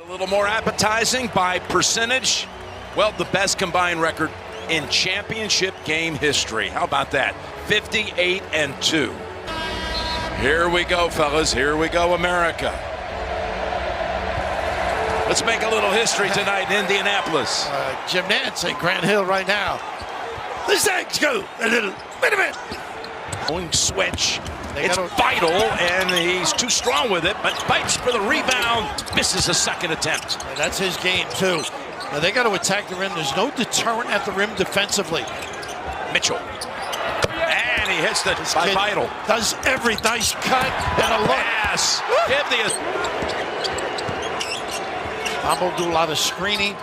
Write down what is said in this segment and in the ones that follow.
A little more appetizing by percentage. Well, the best combined record in championship game history. How about that? 58-2. Here we go, fellas. Here we go, America. Let's make a little history tonight in Indianapolis. Jim Nance at Grant Hill right now. The Zags go a little bit of it. Going switch. It's vital, and he's too strong with it, but fights for the rebound. Misses a second attempt. And that's his game, too. Now, they got to attack the rim. There's no deterrent at the rim defensively. Mitchell. And he hits the vital. Does every nice cut and a look. Pass. Give the... Bombo do a lot of screening.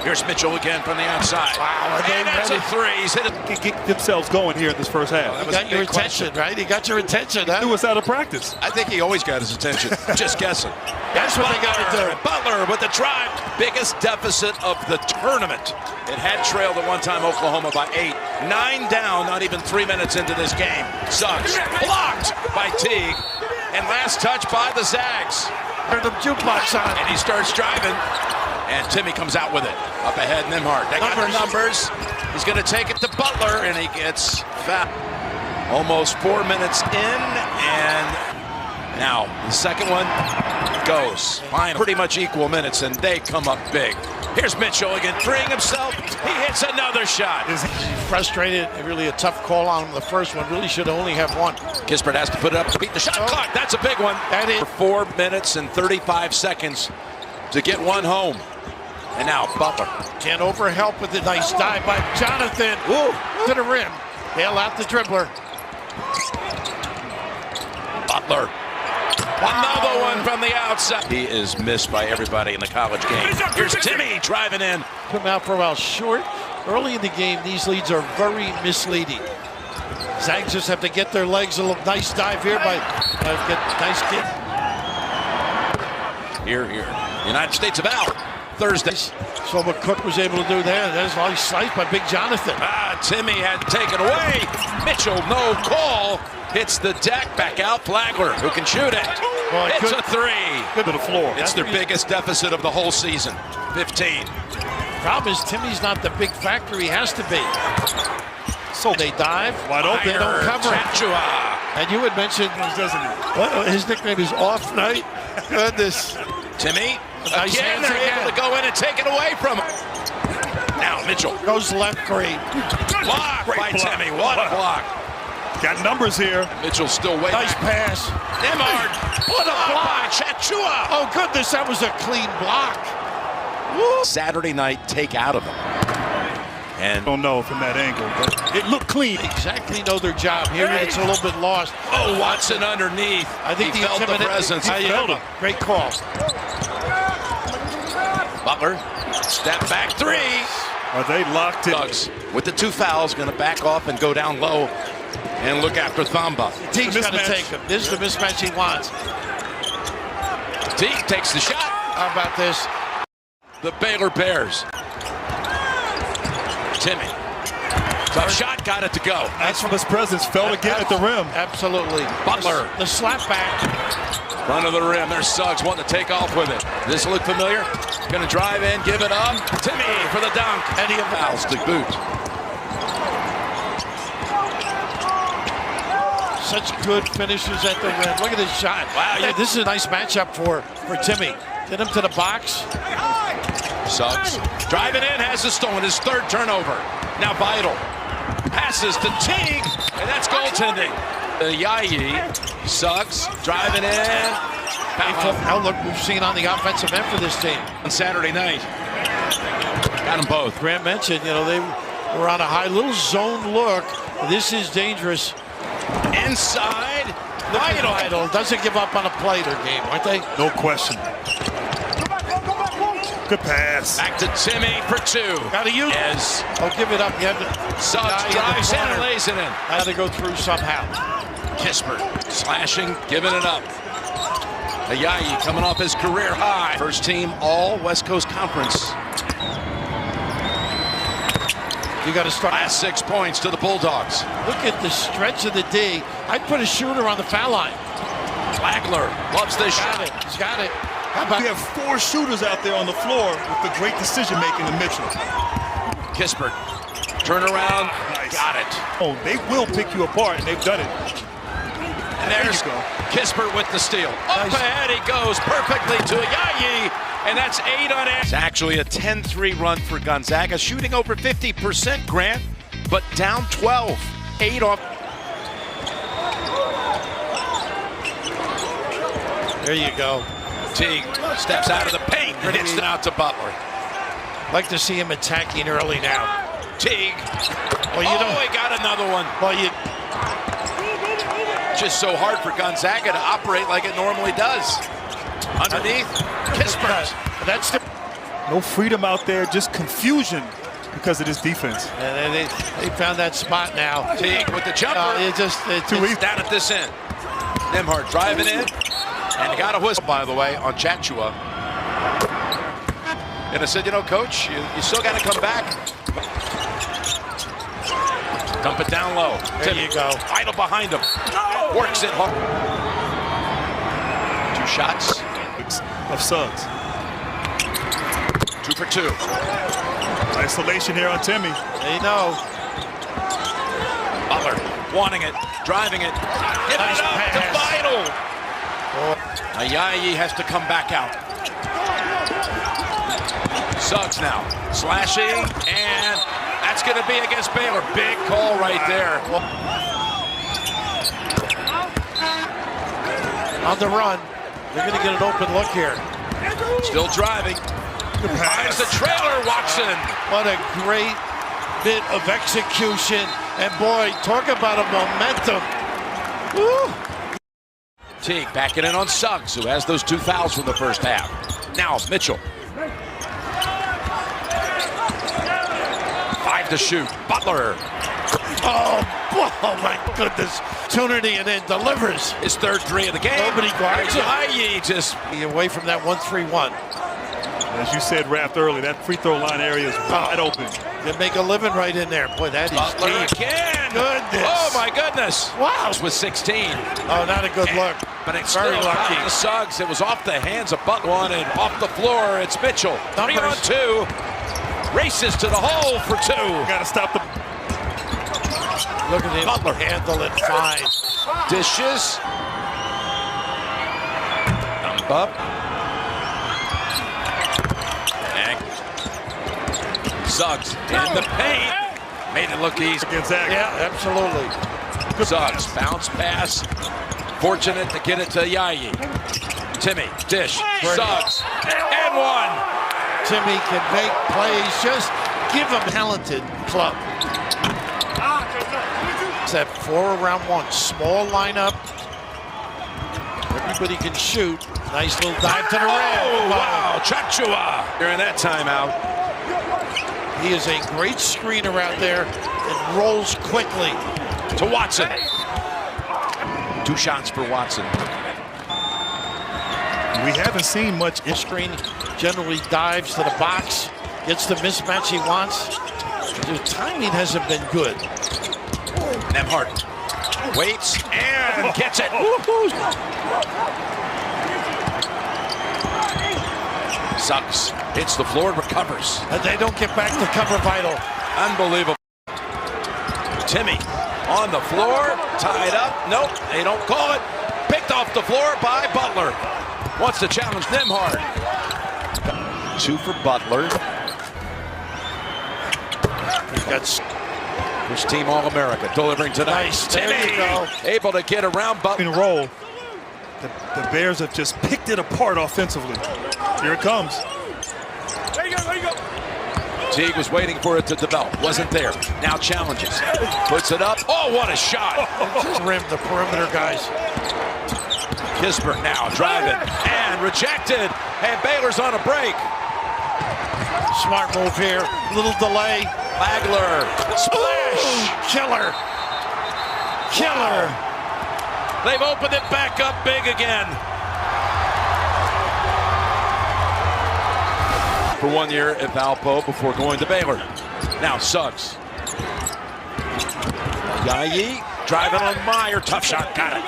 Here's Mitchell again from the outside. Wow, and that's a three. He's hit it. Can get themselves going here in this first half. He got your attention, right? He got your attention, huh? He was out of practice. I think he always got his attention. Just guessing. That's what they got to do. Butler with the drive. Biggest deficit of the tournament. It had trailed at one time Oklahoma by 8. 9 down, not even 3 minutes into this game. Suggs blocked by Teague. And last touch by the Zags. Turn the jukebox on. And he starts driving. And Timmy comes out with it. Up ahead, Nimhart. They got the numbers. He's going to take it to Butler, and he gets fouled. Almost 4 minutes in, and now the second one goes. Fine, pretty much equal minutes, and they come up big. Here's Mitchell again, freeing himself. He hits another shot. He's frustrated. Really a tough call on him. The first one really should only have one. Kispert has to put it up to beat the shot clock. That's a big one. That is. For 4 minutes and 35 seconds to get one home. And now Butler. Can't overhelp with a nice dive by Jonathan. Ooh, to the rim. Bail out the dribbler. Butler. Another one from the outside. He is missed by everybody in the college game. Here's Timmy driving in. Come out for a while short. Early in the game, these leads are very misleading. Zags just have to get their legs. A little nice dive here by nice kick. Here. United States of Al. Thursday. So what Cook was able to do there. There's a nice slice by Big Jonathan. Timmy had taken away. Mitchell, no call. Hits the deck, back out. Flagler, who can shoot it. Well, it's a three. Good to the floor. It's their biggest deficit of the whole season. 15. Problem is Timmy's not the big factor he has to be. So they dive. Wide open. They don't cover it. Chachua. And you had mentioned his nickname is Off Night. Goodness. Timmy. Nice Again, they're able to go in and take it away from him. Now Mitchell. Goes left, great. Block by Timmy. What a block. Got numbers here. Mitchell's still way Nice back. pass. Nimhart. What a block. Chachua. Oh, goodness, that was a clean block. Woo. Saturday night take out of them. And Don't know from that angle, but it looked clean. Exactly know their job. Here it's a little bit lost. oh, Watson underneath. I think he felt the presence. He felt it. Great call. Butler, step back three. Are they locked in? Suggs with the 2 fouls, going to back off and go down low and look after Thamba. Teague's got to take him. This is the mismatch he wants. Teague takes the shot. How about this? The Baylor Bears. Timmy. Tough shot, got it to go. That's from his presence. Fell again at the rim. Absolutely. Butler. The slap back. Front of the rim. There's Suggs wanting to take off with it. This look familiar? Going to drive in, give it up. Timmy for the dunk. And he fouls to boot. Such good finishes at the rim. Look at this shot. Wow, Yeah, this is a nice matchup for Timmy. Get him to the box. Suggs driving in, has the stolen, his third turnover. Now Vital passes to Teague, and that's goaltending. Yayi, Suggs driving in. Outlook we've seen on the offensive end for this team. On Saturday night. Got them both. Grant mentioned, they were on a high little zone look. This is dangerous. Inside. Vital doesn't give up on a play their game, aren't they? No question. Good pass. Back to Timmy for 2. Got to use it. Yes. Oh, give it up. You have to. Suggs drives in and lays it in. Had to go through somehow. Kispert slashing, giving it up. Ayayi coming off his career high. First team all West Coast Conference. You got to start. Last 6 points to the Bulldogs. Look at the stretch of the D. I'd put a shooter on the foul line. Flagler loves this shot. He's got it. We have 4 shooters out there on the floor with the great decision-making to Mitchell. Kispert, turn around, Nice. got it. Oh, they will pick you apart, and they've done it. And there's Kispert with the steal. Up ahead he goes perfectly to Yayi, and that's 8 on 8. It's actually a 10-3 run for Gonzaga, shooting over 50%, Grant, but down 12. 8 off. There you go. Teague steps out of the paint and hits it out to Butler. Like to see him attacking early now. Teague. Well, He got another one. Well, you Just so hard for Gonzaga to operate like it normally does. Underneath, Kispert. That's the. No freedom out there, just confusion because of this defense. And they found that spot now. Teague with the jumper. It's Down at this end. Nembhard driving in. And got a whistle, by the way, on Chachua. And I said, Coach, you still got to come back. Dump it down low. There you go. Idle behind him. Works it hard. 2 shots. Of Suggs. 2 for 2. Isolation here on Timmy. They know. Butler wanting it, driving it. Giving Nice it up to pass. Vital. Oh. Ayayi has to come back out. Suggs now slashing, and that's going to be against Baylor. Big call right there. On the run. They're going to get an open look here. Still driving. Finds the trailer, Watson. What a great bit of execution. And boy, talk about a momentum. Woo. Teague backing in on Suggs, who has those 2 fouls from the first half. Now Mitchell. 5 to shoot. Butler. Oh my goodness. Opportunity and then delivers. His 3rd 3 of the game. Nobody guards him. Ayayi just Away from that 1-3-1. As you said, Raft, early, that free throw line area is wide open. They make a living right in there. Boy, that is Butler deep. again. Goodness. Oh my goodness. Wow. With 16. Oh, not a good look. But it's Very still lucky. lucky. Suggs. It was off the hands of Butler and off the floor. It's Mitchell. 3 on 2. Races to the hole for 2. Got to stop the. Look at him. Butler handle it fine. Dishes. Dump up. And Suggs in the paint. Made it look easy. Gonzaga. Yeah, absolutely. Suggs, bounce pass. Fortunate to get it to Yayi. Timmy, dish, Suggs, and 1. Timmy can make plays. Just give him talented club. It's that 4 around 1. Small lineup. Everybody can shoot. Nice little dive to the rim. Oh, wow, Chachua during that timeout. He is a great screener out there and rolls quickly. To Watson. 2 shots for Watson. We haven't seen much. Screen generally dives to the box, gets the mismatch he wants. The timing hasn't been good. Nembhard waits and gets it. Suggs hits the floor and recovers. And they don't get back to cover Vital. Unbelievable. Timmy on the floor, tied up. Nope, they don't call it. Picked off the floor by Butler. Wants to challenge Nembhard. 2 for Butler. He's got First team All-America delivering tonight. Nice. Timmy There you go. able to get around Butler. Roll. The Bears have just picked it apart offensively. Here it comes. There you go. Teague was waiting for it to develop. Wasn't there. Now challenges. Puts it up. Oh, what a shot. just rimmed the perimeter guys. Kispert now driving and rejected. And Baylor's on a break. Smart move here. Little delay. Flagler. Splash. Ooh, killer. They've opened it back up big again. For 1 year at Valpo before going to Baylor. Now Suggs. Yayi driving on Meyer. Tough shot. Got it.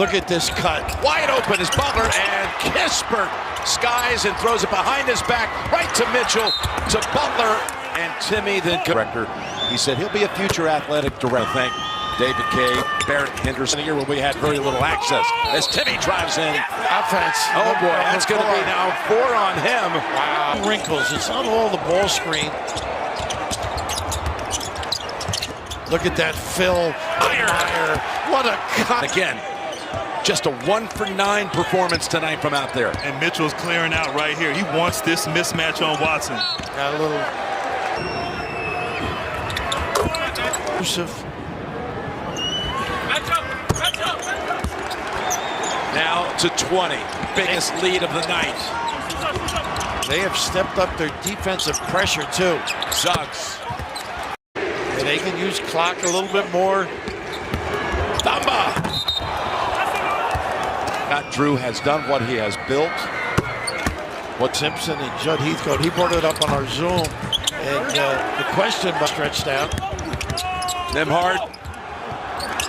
Look at this cut. Wide open is Butler, and Kispert skies and throws it behind his back, right to Mitchell, to Butler, and Timmy then director. He said he'll be a future athletic director. Thank David Kay, Barrett Henderson, a year where we had very little access. As Timmy drives in. Offense. Oh boy, that's going to be now 4 on him. Wow. Wrinkles. It's not all the ball screen. Look at that Phil Meyer. What a cut. Again, just a 1 for 9 performance tonight from out there. And Mitchell's clearing out right here. He wants this mismatch on Watson. Got a little elusive. Now to 20, biggest lead of the night. They have stepped up their defensive pressure too. Suggs. And they can use clock a little bit more. Thamba. Scott Drew has done what he has built. What Simpson and Judd Heathcote, he brought it up on our Zoom. And the question was stretched out. Nembhard.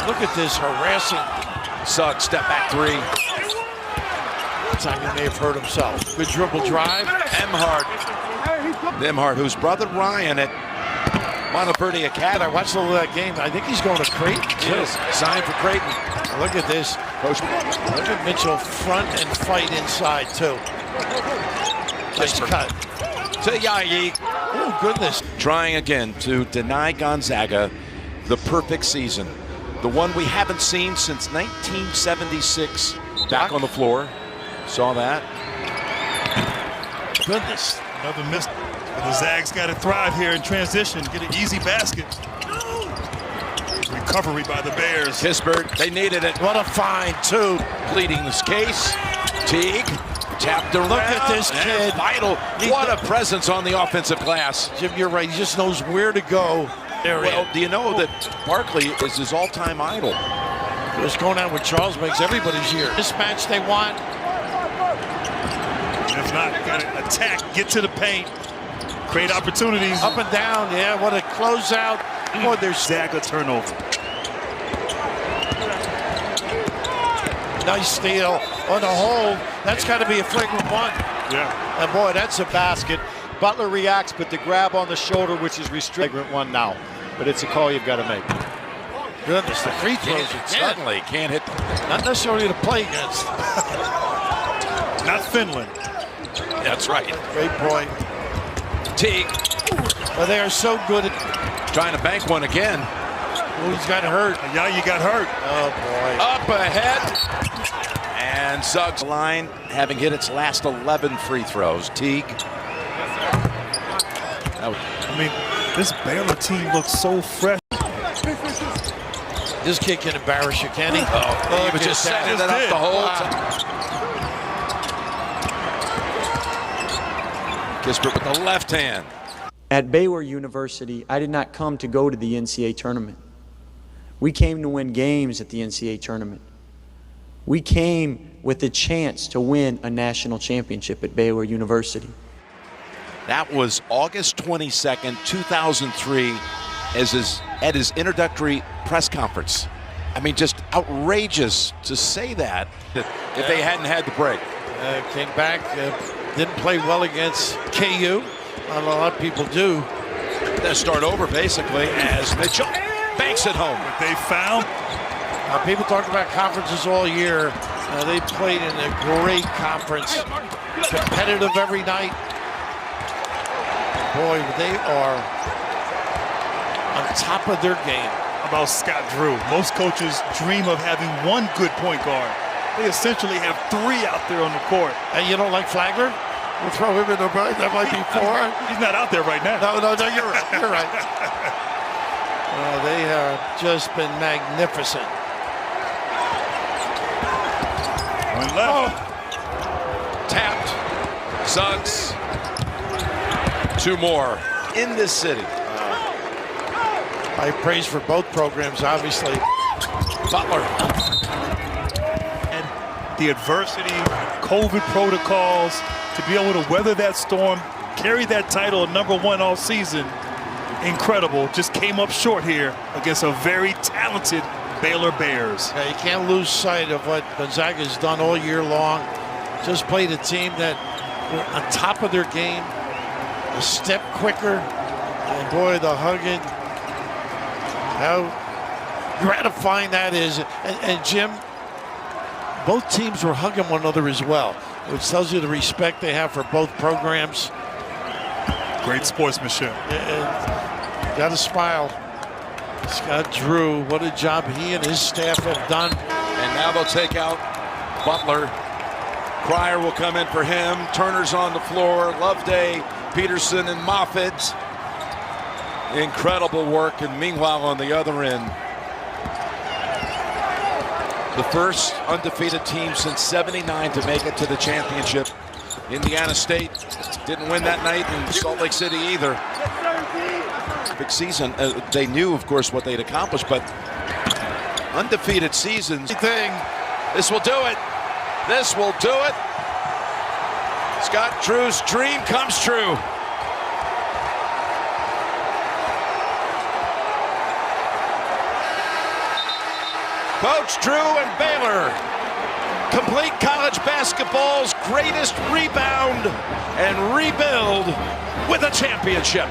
Look at this harassing. Suggs, step back 3. Time he may have hurt himself. Good dribble drive. Nembhard, whose brother Ryan at Monteverde Academy. I watched a little of that game. I think he's going to Creighton too. Yes, signed for Creighton. Look at this. Coach. Look at Mitchell front and fight inside too. Nice cut. To Yayi. Oh goodness. Trying again to deny Gonzaga the perfect season. The one we haven't seen since 1976. Back on the floor. Saw that. Goodness. Another miss. The Zags got to thrive here in transition. Get an easy basket. Recovery by the Bears. Kispert, they needed it. What a find too. Pleading this case. Teague tapped around. Look at this kid. Vital. What a presence on the offensive glass. Jim, you're right. He just knows where to go. Well, do you know that Barkley is his all-time idol? What's going on with Charles makes everybody's year. Mismatch they want. If not, got to attack, get to the paint, create opportunities. Up and down, yeah, what a closeout. Boy, there's Zaga turnover. Nice steal on the hold. That's got to be a flagrant 1. Yeah. And boy, that's a basket. Butler reacts, but the grab on the shoulder, which is restricted, 1 now. But it's a call you've got to make. Goodness, the free throws Certainly can't hit. not necessarily to play against. Not Finland. That's right. Great point. Teague. But they are so good at. Trying to bank one again. Oh, he's got hurt. Yeah, you got hurt. Oh boy. Up ahead. And Suggs line having hit its last 11 free throws. Teague. I mean, this Baylor team looks so fresh. This kid can embarrass you, can he? Oh, he was just setting it up the whole time. Kispert with the left hand. At Baylor University, I did not come to go to the NCAA tournament. We came to win games at the NCAA tournament. We came with the chance to win a national championship at Baylor University. That was August 22nd, 2003, at his introductory press conference. I mean, just outrageous to say that if they hadn't had the break. Came back, didn't play well against KU. Not a lot of people do. They start over basically as Mitchell banks it home. But they found. People talked about conferences all year. They played in a great conference, competitive every night. Boy, they are on top of their game. About Scott Drew. Most coaches dream of having one good point guard. They essentially have 3 out there on the court. And you don't like Flagler? We'll throw him in the break. That might be 4. He's not out there right now. No, you're right. You're right. They have just been magnificent. One left. Tapped. Suggs. 2 more in this city. High praise for both programs, obviously. Butler. And the adversity, COVID protocols, to be able to weather that storm, carry that title of #1 all season, incredible. Just came up short here against a very talented Baylor Bears. Yeah, you can't lose sight of what Gonzaga's done all year long. Just played a team that were on top of their game, a step quicker, and boy, the hugging, how gratifying that is. And Jim, both teams were hugging one another as well, which tells you the respect they have for both programs. Great sportsmanship. Got to smile. Scott Drew, what a job he and his staff have done. And now they'll take out Butler. Cryer will come in for him. Turner's on the floor. Loveday, Peterson, and Moffitt. Incredible work. And meanwhile, on the other end, the first undefeated team since '79 to make it to the championship. Indiana State didn't win that night in Salt Lake City either. Big season. They knew, of course, what they'd accomplished, but undefeated seasons. This will do it. This will do it. Scott Drew's dream comes true. Coach Drew and Baylor complete college basketball's greatest rebound and rebuild with a championship.